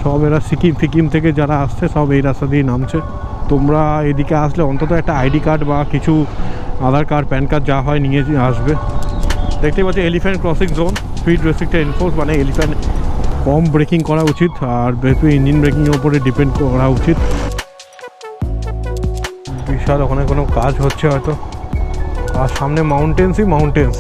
সব এরা সিকিম ফিকিম থেকে যারা আসছে সব এই রাস্তা দিয়ে নামছে। তোমরা এদিকে আসলে অন্তত একটা আইডি কার্ড বা কিছু আধার কার্ড প্যান কার্ড যা হয় নিয়ে আসবে। দেখতেই পাচ্ছি elephant crossing zone, speed restricted enforce, মানে এলিফ্যান্ট কম ব্রেকিং করা উচিত আর ইঞ্জিন ব্রেকিংয়ের উপরে ডিপেন্ড করা উচিত। বিশাল ওখানে কোনো কাজ হচ্ছে হয়তো, আর সামনে মাউন্টেন্সই mountains.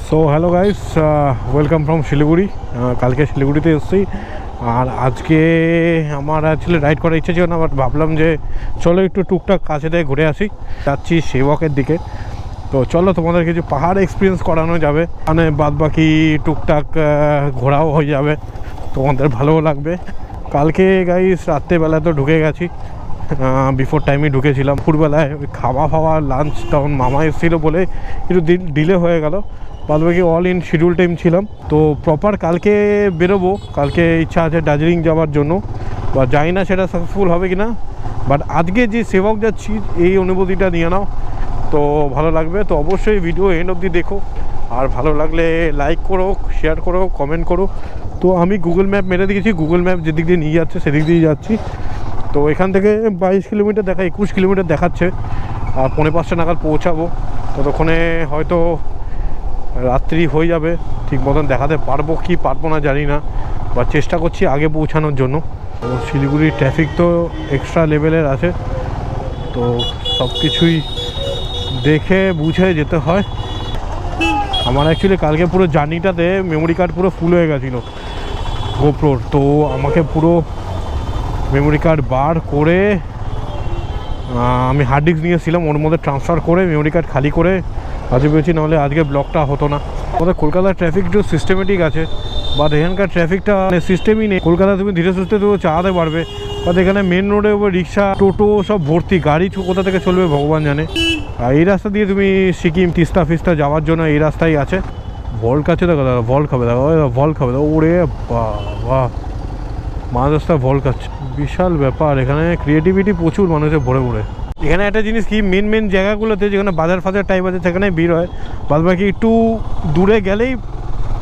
So hello guys, welcome from Siliguri. কালকে শিলিগুড়িতে এসেছি, আর আজকে আমার অ্যাকচুয়ালি রাইড করার ইচ্ছে ছিল না, বাট ভাবলাম যে চলো একটু টুকটাক কাছে থেকে ঘুরে আসি। যাচ্ছি সেবকের দিকে, তো চলো তোমাদের কিছু পাহাড় এক্সপিরিয়েন্স করানো যাবে, মানে বাদ বাকি টুকটাক ঘোরাও হয়ে যাবে, তোমাদের ভালোও লাগবে। কালকে গাইস রাত্রেবেলা তো ঢুকে গেছি, বিফোর টাইমে ঢুকেছিলাম। দুপুরবেলায় ওই খাওয়া লাঞ্চ তখন মামা এসেছিলো বলে একটু ডিলে হয়ে গেল, বাদ বাকি অল ইন শিডিউল টাইম ছিলাম। তো প্রপার কালকে বেরোবো, কালকে ইচ্ছা আছে দার্জিলিং যাওয়ার জন্য, বা জানি না সেটা সাকসেসফুল হবে কি না, বাট আজকে যে সেবক যাচ্ছি এই অনুভূতিটা নিয়ে নাও, তো ভালো লাগবে। তো অবশ্যই ভিডিও এন্ড অবধি দেখো, আর ভালো লাগলে লাইক করো, শেয়ার করো, কমেন্ট করো। তো আমি গুগল ম্যাপ মেরে দিয়েছি, গুগল ম্যাপ যেদিক দিয়ে নিয়ে যাচ্ছে সেদিক দিয়ে যাচ্ছি। তো এখান থেকে 22 কিলোমিটার দেখা, 21 কিলোমিটার দেখাচ্ছে, আর 4:45 নাগাদ পৌঁছাবো। ততক্ষণে হয়তো রাত্রি হয়ে যাবে, ঠিক মতন দেখাতে পারবো কি পারবো না জানি না, বা চেষ্টা করছি আগে পৌঁছানোর জন্য। তো শিলিগুড়ির ট্রাফিক তো এক্সট্রা লেভেলের আছে, তো সব কিছুই দেখে বুঝে যেতে হয়। আমার অ্যাকচুয়ালি কালকে পুরো জার্নিটাতে মেমোরি কার্ড পুরো ফুল হয়ে গেছিলো গোপ্রোর, তো আমাকে পুরো মেমোরি কার্ড বার করে আমি হার্ড ডিস্ক নিয়েছিলাম, ওর মধ্যে ট্রান্সফার করে মেমোরি কার্ড খালি করে আজকে পেয়েছি, নাহলে আজকে ব্লকটা হতো না। আমাদের কলকাতার ট্রাফিক একটু সিস্টেমেটিক আছে, বাট এখানকার ট্রাফিকটা সিস্টেমই নেই। কলকাতায় তুমি ধীরে সুস্থে তো চালাতে পারবে, বাট এখানে মেন রোডে উপর রিক্সা টোটো সব ভর্তি, গাড়ি কোথা থেকে চলবে ভগবান জানে। আর এই রাস্তা দিয়ে তুমি সিকিম তিস্তা ফিস্তা যাওয়ার জন্য এই রাস্তাই আছে। ভল খাচ্ছে দেখো দাদা, ভল খাবে দেখো, ভল খাবে দেখো, ওরে বাবা মাঝ রাস্তা ভল খাচ্ছে, বিশাল ব্যাপার। এখানে ক্রিয়েটিভিটি প্রচুর মানুষের ভরে ভরে। এখানে একটা জিনিস কি, মেন জায়গাগুলোতে যেখানে বাজার ফাজার টাইপ আছে সেখানে ভিড় হয়, বাদ বাকি একটু দূরে গেলেই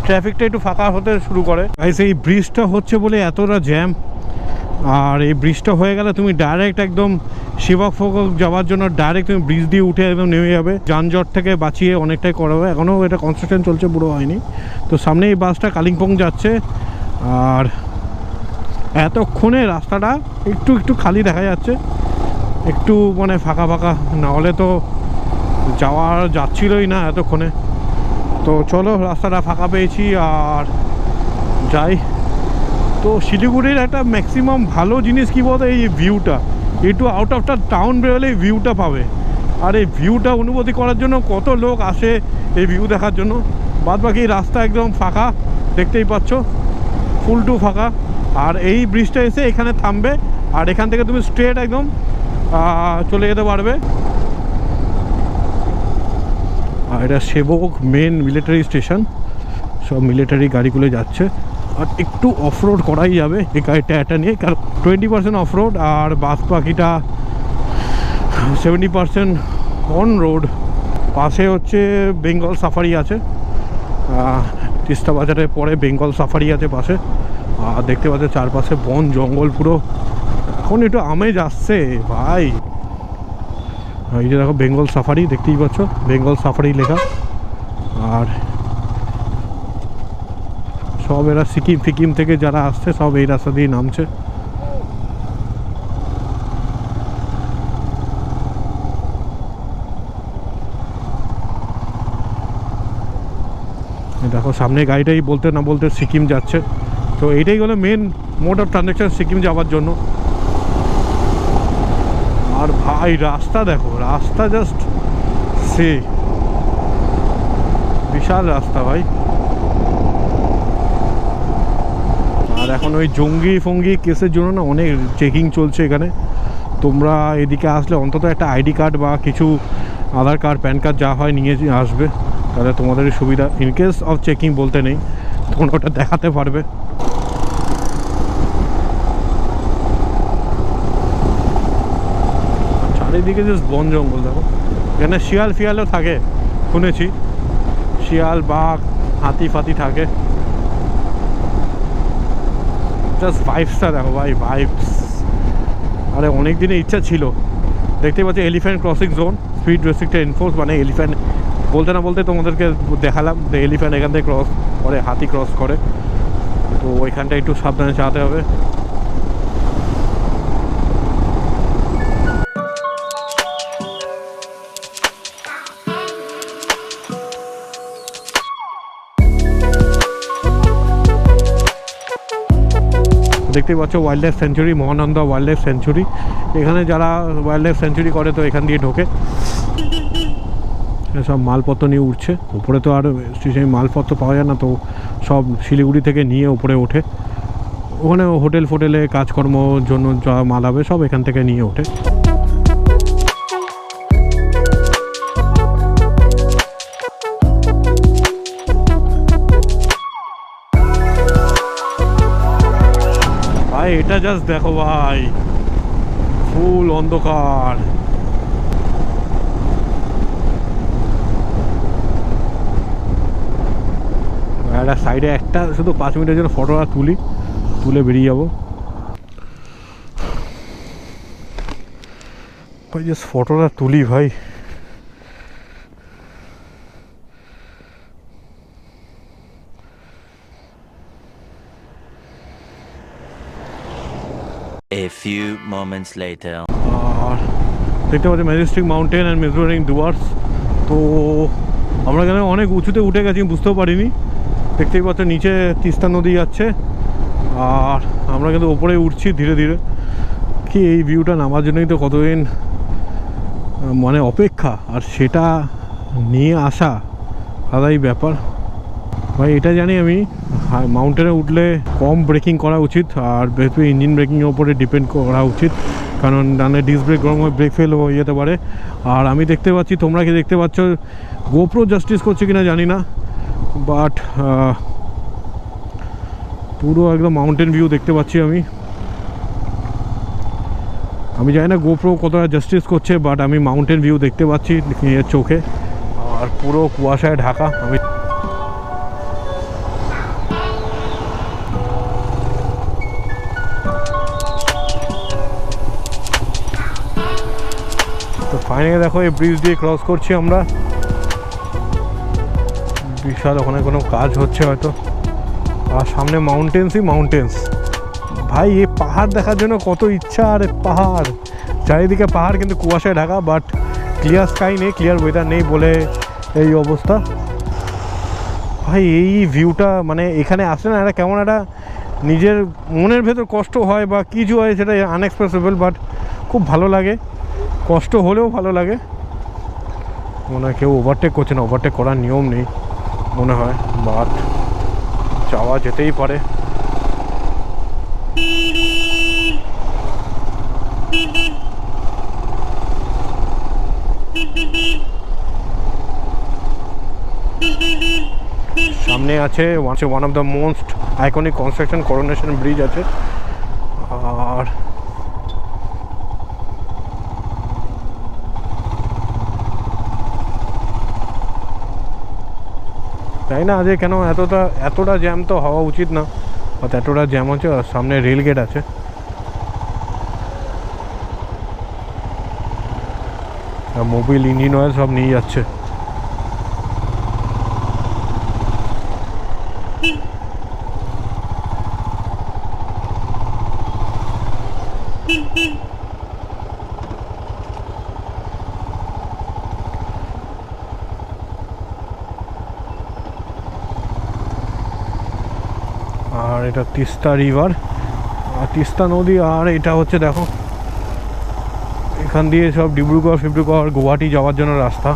ট্রাফিকটা একটু ফাঁকা হতে শুরু করে। সেই ব্রিজটা হচ্ছে বলে এতটা জ্যাম, আর এই ব্রিজটা হয়ে গেলে তুমি ডাইরেক্ট একদম শিবক ফোকক যাওয়ার জন্য ডাইরেক্ট তুমি ব্রিজ দিয়ে উঠে একদম নেমে যাবে, যানজট থেকে বাঁচিয়ে অনেকটাই করা হবে। এখনও এটা কনস্ট্রাকশন চলছে, পুরো হয়নি। তো সামনে এই বাসটা কালিম্পং যাচ্ছে, আর এতক্ষণে রাস্তাটা একটু খালি দেখা যাচ্ছে, একটু মানে ফাঁকা না হলে তো যাচ্ছিলই না এতক্ষণে। তো চলো রাস্তাটা ফাঁকা পেয়েছি আর যাই। তো শিলিগুড়ির একটা ম্যাক্সিমাম ভালো জিনিস কী বলতো, এই ভিউটা, একটু আউট অফ টাউন বেরোলে এই ভিউটা পাবে, আর এই ভিউটা অনুভূতি করার জন্য কত লোক আসে এই ভিউ দেখার জন্য। বাদ বাকি রাস্তা একদম ফাঁকা, দেখতেই পাচ্ছ ফুল টু ফাঁকা। আর এই ব্রিজটা এসে এখানে থামবে, আর এখান থেকে তুমি স্ট্রেট একদম চলে যেতে পারবে। আর এটা সেবক মেন মিলিটারি স্টেশন, সব মিলিটারি গাড়িগুলো যাচ্ছে, আর একটু অফরোড করাই যাবে এই গাড়িটা এটা নিয়ে, কারণ 20% অফরোড আর বাস বাকিটা 70% অন রোড। পাশে হচ্ছে বেঙ্গল সাফারি আছে, তিস্তা বাজারের পরে বেঙ্গল সাফারি আছে পাশে, আর দেখতে পাচ্ছে চারপাশে বন জঙ্গল পুরো। এখন একটু আমেজ আসছে ভাই। এই যে দেখো বেঙ্গল সাফারি, দেখতেই পাচ্ছ বেঙ্গল সাফারি লেখা, আর সব এরা সিকিম ফিকিম থেকে যারা আসছে সব এই রাস্তা দিয়ে নামছে। দেখো সামনে গাড়িটাই বলতে না বলতে সিকিম যাচ্ছে, তো এইটাই হলো main mode of transaction Sikkim যাওয়ার জন্য। আর ভাই রাস্তা দেখো, রাস্তা জাস্ট সে বিশাল রাস্তা ভাই। আর এখন ওই জঙ্গি ফঙ্গি কেসের জন্য না অনেক চেকিং চলছে এখানে। তোমরা এদিকে আসলে অন্তত একটা আইডি কার্ড বা কিছু আধার কার্ড প্যান কার্ড যা হয় নিয়ে আসবে, তাহলে তোমাদের সুবিধা। ইন কেস অফ চেকিং বলতে নেই, তখন ওটা দেখাতে পারবে। চারিদিকে জাস্ট বন জঙ্গল দেখো। এখানে শিয়াল ফিয়ালও থাকে শুনেছি, শিয়াল বাঘ হাতি ফাতি থাকে। জাস্ট ভাইবসটা দেখো ভাই, ভাইবস। আরে অনেক দিনের ইচ্ছা ছিল, দেখতেই পাচ্ছি elephant crossing zone, speed restricted enforce, মানে এলিফ্যান্ট বলতে না বলতে তোমাদেরকে দেখালাম যে এলিফ্যান্ট এখান থেকে ক্রস করে, হাতি ক্রস করে, তো ওইখানটা একটু সাবধানে চালাতে হবে। দেখতেই পাচ্ছ wild life century, Mahananda wild life century. এখানে যারা ওয়াইল্ড লাইফ সেঞ্চুরি করে তো এখান দিয়ে ঢোকে, সব মালপত্র নিয়ে উঠছে উপরে। তো আর স্টেশনে মালপত্র পাওয়া যায় না, তো সব শিলিগুড়ি থেকে নিয়ে উপরে ওঠে। ওখানে হোটেল ফোটেলে কাজকর্মর জন্য যা মাল হবে সব এখান থেকে নিয়ে ওঠে। ভাই এটা জাস্ট দেখো ভাই, ফুল অন্ধকার। একটা সাইডে একটা শুধু 5 মিনিটের জন্য ফটোটা তুলে বেরিয়ে যাবো ভাই, জাস্ট ফটোটা তুলি ভাই। A few moments later. আর দেখতে পাচ্ছি Majestic mountain and measuring Dooars. তো আমরা এখানে অনেক উঁচুতে উঠে গেছি, বুঝতেও পারিনি। দেখতেই পাচ্ছ নিচে তিস্তা নদী যাচ্ছে, আর আমরা কিন্তু ওপরে উঠছি ধীরে ধীরে। কি এই ভিউটা নামার জন্যই তো কতদিন মানে অপেক্ষা, আর সেটা নিয়ে আসা আলাদাই ব্যাপার ভাই। এটা জানি আমি, মাউন্টেনে উঠলে কম ব্রেকিং করা উচিত, আর ইঞ্জিন ব্রেকিংয়ের ওপরে ডিপেন্ড করা উচিত, কারণ ডানে ডিস্ক ব্রেক গরম হয়ে ব্রেক ফেল হয়ে যেতে পারে। আর আমি দেখতে পাচ্ছি, তোমরা কি দেখতে পাচ্ছ, গোপ্রো জাস্টিস করছে কিনা জানি না, বাট পুরো একদম মাউন্টেন ভিউ দেখতে পাচ্ছি আমি জানি না গোপ্রো কতটা জাস্টিস করছে, বাট আমি মাউন্টেন ভিউ দেখতে পাচ্ছি নিজের চোখে, আর পুরো কুয়াশায় ঢাকা। আমি তো ফাইনালি দেখো এই ব্রিজ দিয়ে ক্রস করছি আমরা। বিশাল ওখানে কোনো কাজ হচ্ছে হয়তো, আর সামনে মাউন্টেন্সই মাউন্টেন্স ভাই। এই পাহাড় দেখার জন্য কত ইচ্ছা, আর পাহাড় চারিদিকে পাহাড়, কিন্তু কুয়াশায় ঢাকা, বাট ক্লিয়ার স্কাই নেই, ক্লিয়ার ওয়েদার নেই বলে এই অবস্থা ভাই। এই ভিউটা মানে এখানে আসলে না, এটা কেমন একটা নিজের মনের ভেতর কষ্ট হয় বা কিছু হয়, সেটা আনএক্সপ্রেসেবল, বাট খুব ভালো লাগে, কষ্ট হলেও ভালো লাগে। মনে হয় কেউ ওভারটেক করছে না, ওভারটেক করার নিয়ম নেই মনে হয়, বাট যাওয়া যেতেই পারে। সামনে আছে one of the most iconic construction, coronation bridge আছে। আর তাই না, আজকে কেন এতটা জ্যাম তো হওয়া উচিত না, এতটা জ্যাম হচ্ছে। আর সামনে রেল গেট আছে, মোবিল ইঞ্জিন অয়েল সব নিয়ে যাচ্ছে। আর এটা তিস্তা রিভার, আর তিস্তা নদী। আর এটা হচ্ছে দেখো এখান দিয়ে সব ডিব্রুগড় গুয়াহাটি যাওয়ার জন্য রাস্তা।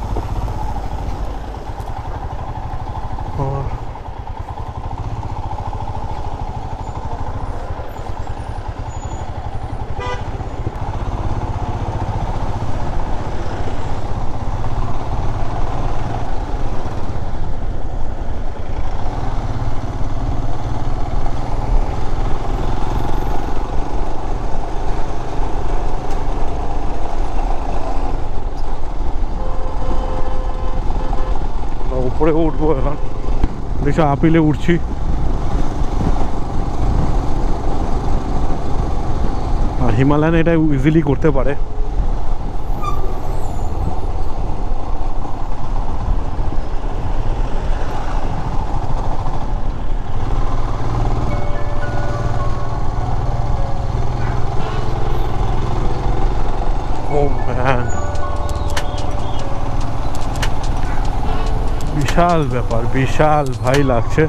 ওপরে উঠবো এখন, দেখছি আপিলে উঠছি। আর হিমালয়ান এটা ইজিলি করতে পারে। Oh man, বিশাল ব্যাপার, বিশাল ভাই লাগছে।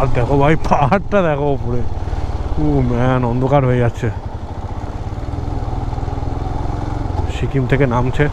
আর দেখো ভাই পাহাড়টা দেখো উপরে, ও ম্যান অন্ধকার হয়ে যাচ্ছে। সিকিম থেকে নামছে।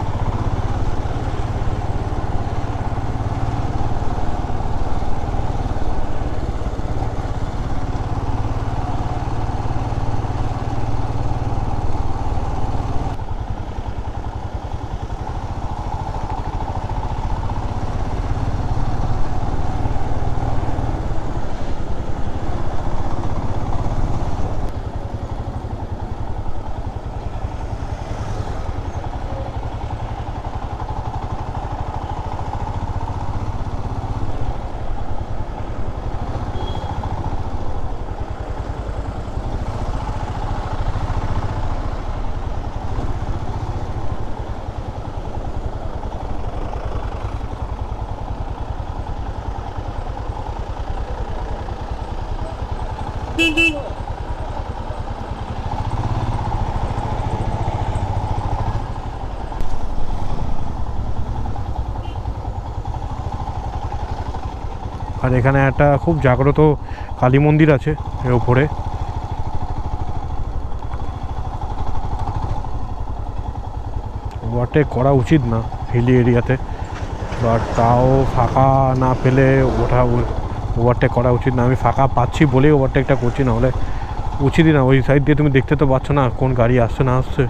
আর এখানে একটা খুব জাগ্রত কালী মন্দির আছে এর উপরে। ওভারটেক করা উচিত না হিলি এরিয়াতে, বাট তাও ফাঁকা না পেলে ওভারটেক করা উচিত না। আমি ফাঁকা পাচ্ছি বলেই ওভারটেকটা করছি, না হলে উচিতই না। ওই সাইড দিয়ে তুমি দেখতে তো পাচ্ছ না কোন গাড়ি আসছে না আসছে।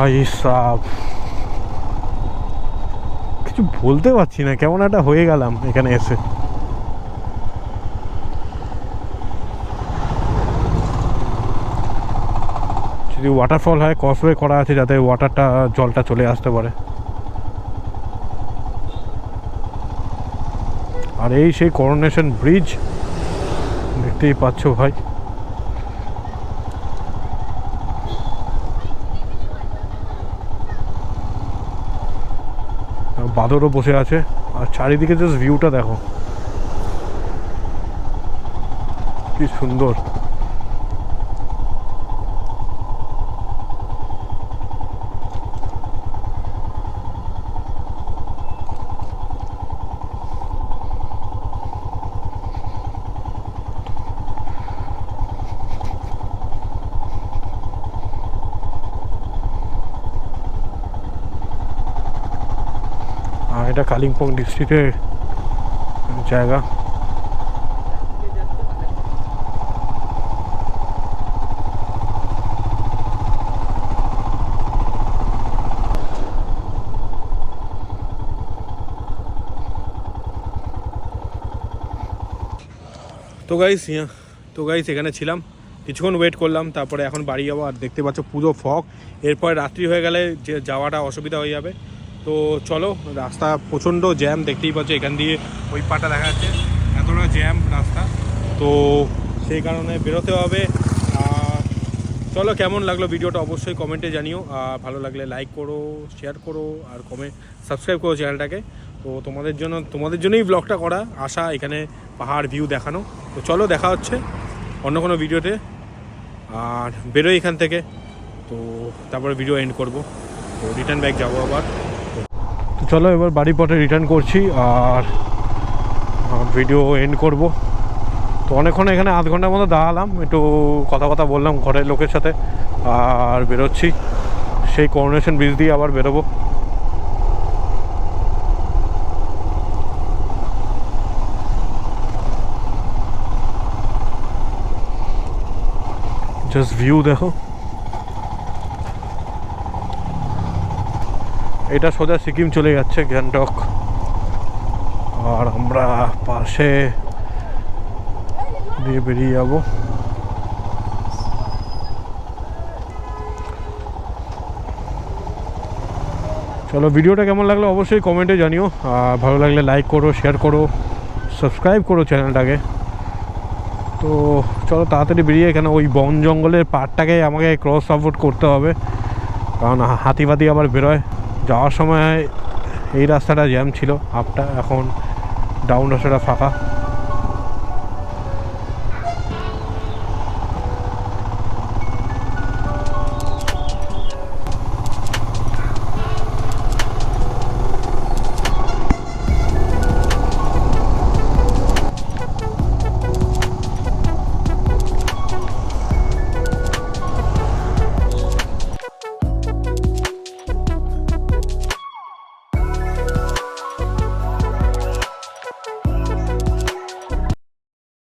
ভাই সাব কিছু বলতে পারছি না, কেমন একটা হয়ে গেলাম এখানে এসে। যদি ওয়াটারফল হয়, কসওয়ে করা আছে যাতে ওয়াটারটা জলটা চলে আসতে পারে। আর এই সেই করোনেশন ব্রিজ দেখতেই পাচ্ছ ভাই। বাদরও বসে আছে, আর চারিদিকে জাস্ট ভিউটা দেখো কি সুন্দর। আর এটা কালিম্পং ডিস্ট্রিক্টের জায়গা। তো গাইস এখানে ছিলাম, কিছুক্ষণ ওয়েট করলাম, তারপরে এখন বাড়ি যাবো। আর দেখতে পাচ্ছ পুরো ফগ, এরপরে রাত্রি হয়ে গেলে যে যাওয়াটা অসুবিধা হয়ে যাবে। তো চলো, রাস্তা প্রচণ্ড জ্যাম, দেখতেই পাচ্ছ এখান দিয়ে ওই পাটা দেখা যাচ্ছে, এতটা জ্যাম রাস্তা। তো সেই কারণে বেরোতে হবে। চলো, কেমন লাগলো ভিডিওটা অবশ্যই কমেন্টে জানিও। আর ভালো লাগলে লাইক করো, শেয়ার করো, আর সাবস্ক্রাইব করো চ্যানেলটাকে। তো তোমাদের জন্যই ব্লগটা করা, আসা এখানে পাহাড় ভিউ দেখানো। তো চলো, দেখা হচ্ছে অন্য কোনো ভিডিওতে। আর বেরোই এখান থেকে, তো তারপরে ভিডিও এন্ড করব। তো রিটার্ন ব্যাক যাবো আবার। তো চলো, এবার বাড়ি পথে রিটার্ন করছি আর ভিডিও এন্ড করব। তো অনেকক্ষণ এখানে আধ ঘন্টার মতো দাঁড়ালাম, একটু কথা বললাম ঘরের লোকের সাথে, আর বেরোচ্ছি সেই করোনেশন ব্রিজ দিয়ে আবার বেরোবো। জাস্ট ভিউ দেখো, এটা সোজা সিকিম চলে যাচ্ছে, গ্যাংটক। আর আমরা পাশে দিয়ে বেরিয়ে যাব। চলো, ভিডিওটা কেমন লাগলো অবশ্যই কমেন্টে জানিও। আর ভালো লাগলে লাইক করো, শেয়ার করো, সাবস্ক্রাইব করো চ্যানেলটাকে। তো চলো তাড়াতাড়ি বেরিয়ে, এখানে ওই বন জঙ্গলের পাড়টাকে আমাকে ক্রস সাপোর্ট করতে হবে, কারণ হাতিবাতি আবার বেরোয়। যাওয়ার সময় এই রাস্তাটা জ্যাম ছিল, আপটা এখন ডাউন রাস্তাটা ফাঁকা।